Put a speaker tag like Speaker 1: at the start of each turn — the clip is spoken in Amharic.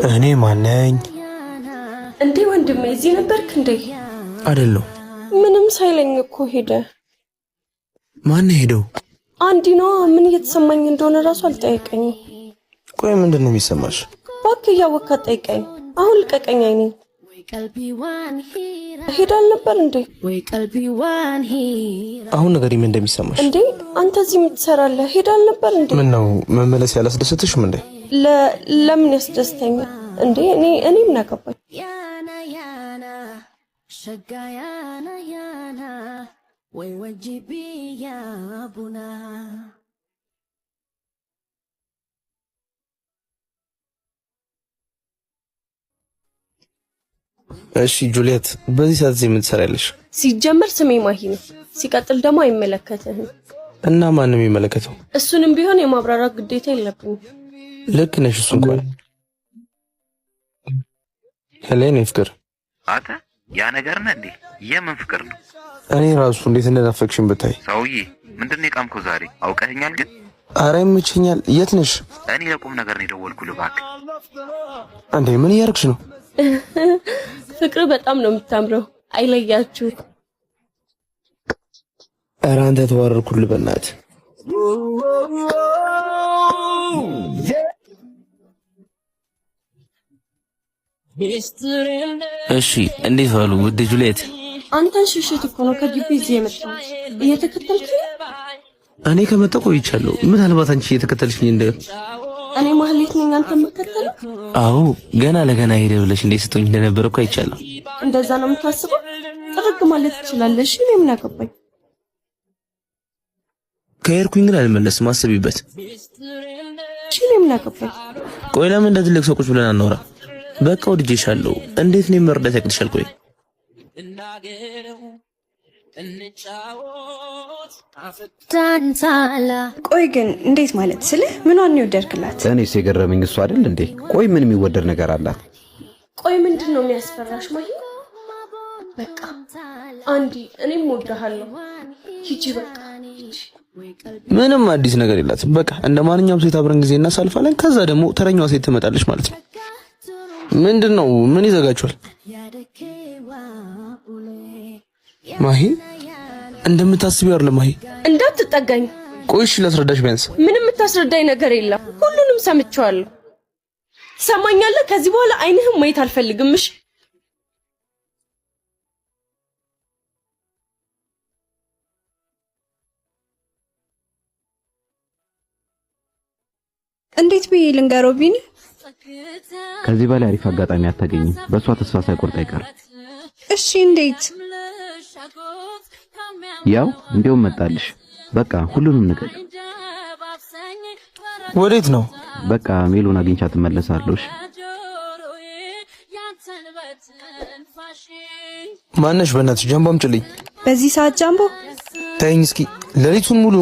Speaker 1: እኔ ማነኝ
Speaker 2: እንዴ? ወንድሜ እዚህ ነበርክ እንዴ?
Speaker 1: አይደለም።
Speaker 2: ምንም ሳይለኝ እኮ ሄደ።
Speaker 1: ማን ሄደው?
Speaker 2: አንዲ ነው። ምን እየተሰማኝ እንደሆነ ራሱ አልጠየቀኝም።
Speaker 1: ቆይ ምንድነው የሚሰማሽ?
Speaker 2: እባክህ እያወቅህ ጠይቀኝ። አሁን ልቀቀኝ። አይኔ ሄዳል ነበር እንዴ?
Speaker 1: አሁን ነገር ምን እንደሚሰማሽ
Speaker 2: እንዴ? አንተ እዚህ የምትሰራለህ? ሄዳል ነበር እንዴ?
Speaker 1: ምን ነው መመለስ ያላስደሰትሽም እንዴ?
Speaker 2: ለምን ያስደስተኛል እንዴ? እኔ ምን አገባኝ? ወይ ወጂቢ ያ ቡና
Speaker 1: እሺ ጁሊየት፣ በዚህ ሰዓት እዚህ ምን ትሰሪያለሽ?
Speaker 2: ሲጀመር ስሜ ማሂ ነው። ሲቀጥል ደግሞ አይመለከትህም።
Speaker 1: እና ማንም የሚመለከተው?
Speaker 2: እሱንም ቢሆን የማብራራት ግዴታ የለብኝም።
Speaker 1: ልክ ነሽ። እሱ እንኳን ሄሌን ፍቅር
Speaker 3: አታ ያ ነገር ነው እንዴ? የምን ፍቅር ነው?
Speaker 1: እኔ ራሱ እንዴት እንደናፈቅሽኝ ብታይ።
Speaker 3: ሰውዬ ምንድነው የቃምከው ዛሬ? አውቀኸኛል ግን?
Speaker 1: አረ ይመቸኛል። የት ነሽ?
Speaker 3: እኔ ለቁም ነገር ነው የደወልኩልህ። እባክህ
Speaker 1: እንዴ ምን እያደረግሽ ነው?
Speaker 2: ፍቅር በጣም ነው የምታምረው። አይለያችሁ።
Speaker 1: ኧረ አንተ ተዋረድኩልህ በእናትህ።
Speaker 4: እሺ እንዴት ዋሉ ውድ ጁሊየት?
Speaker 2: አንተን ሽሽት እኮ ነው ከግቢ እዚህ የመጣሁት። እየተከተልክ?
Speaker 1: እኔ ከመጣሁ ቆይቻለሁ። ምናልባት አንቺ እየተከተልሽኝ እንደ
Speaker 2: እኔ ማህሌት ነኝ አንተ የምትከተለው?
Speaker 4: አዎ ገና ለገና ሄደ ብለሽ እንዴት ስትሆኝ እንደነበረ እኮ አይቻለሁ።
Speaker 2: እንደዛ ነው የምታስበው? ጥርግ ማለት ትችላለሽ። እኔ ምን አገባኝ?
Speaker 1: ከሄድኩኝ ግን አልመለስም። አስቢበት።
Speaker 2: እኔ ምን አገባኝ?
Speaker 1: ቆይ ለምን እንደ ትልቅ ሰው ቁጭ ብለን አናወራ? በቃ ወድጄሻለሁ። እንዴት ነው መርዳት ያቅትሻል? ቆይ
Speaker 5: ቆይ ግን እንዴት ማለት ስልህ ምኗን ይወደድክላት?
Speaker 6: እኔስ የገረመኝ እሱ አይደል እንዴ? ቆይ ምን የሚወደድ ነገር አላት?
Speaker 2: ቆይ ምንድነው የሚያስፈራሽ? ማሂ በቃ አንዲ እኔም እወድሃለሁ። ሂጂ በቃ
Speaker 1: ምንም አዲስ ነገር የላትም። በቃ እንደ ማንኛውም ሴት አብረን ጊዜ እናሳልፋለን። ከዛ ደግሞ ተረኛዋ ሴት ትመጣለች ማለት ነው። ምንድነው? ምን ይዘጋችኋል? ማሂ እንደምታስቢው አይደለም። ማሂ
Speaker 2: እንዳትጠጋኝ።
Speaker 1: ቆይሽ ላስረዳሽ። ቢያንስ
Speaker 2: ምንም የምታስረዳኝ ነገር የለም። ሁሉንም ሰምቼዋለሁ። ትሰማኛለህ? ከዚህ በኋላ አይንህም ማየት አልፈልግም። እሺ
Speaker 5: እንዴት ብዬ ልንገረው ቢኒ?
Speaker 6: ከዚህ በላይ አሪፍ አጋጣሚ አታገኝም። በሷ ተስፋ ሳይቆርጥ አይቀርም።
Speaker 5: እሺ እንዴት?
Speaker 6: ያው እንዴውም መጣልሽ። በቃ ሁሉንም ነገር።
Speaker 1: ወዴት ነው?
Speaker 6: በቃ ሜሉን አግኝቻት እመለሳለሁ።
Speaker 1: ማነሽ? በእናትሽ ጃምቦ አምጪልኝ።
Speaker 5: በዚህ ሰዓት ጃምቦ?
Speaker 1: ተይኝ እስኪ። ሌሊቱን ሙሉ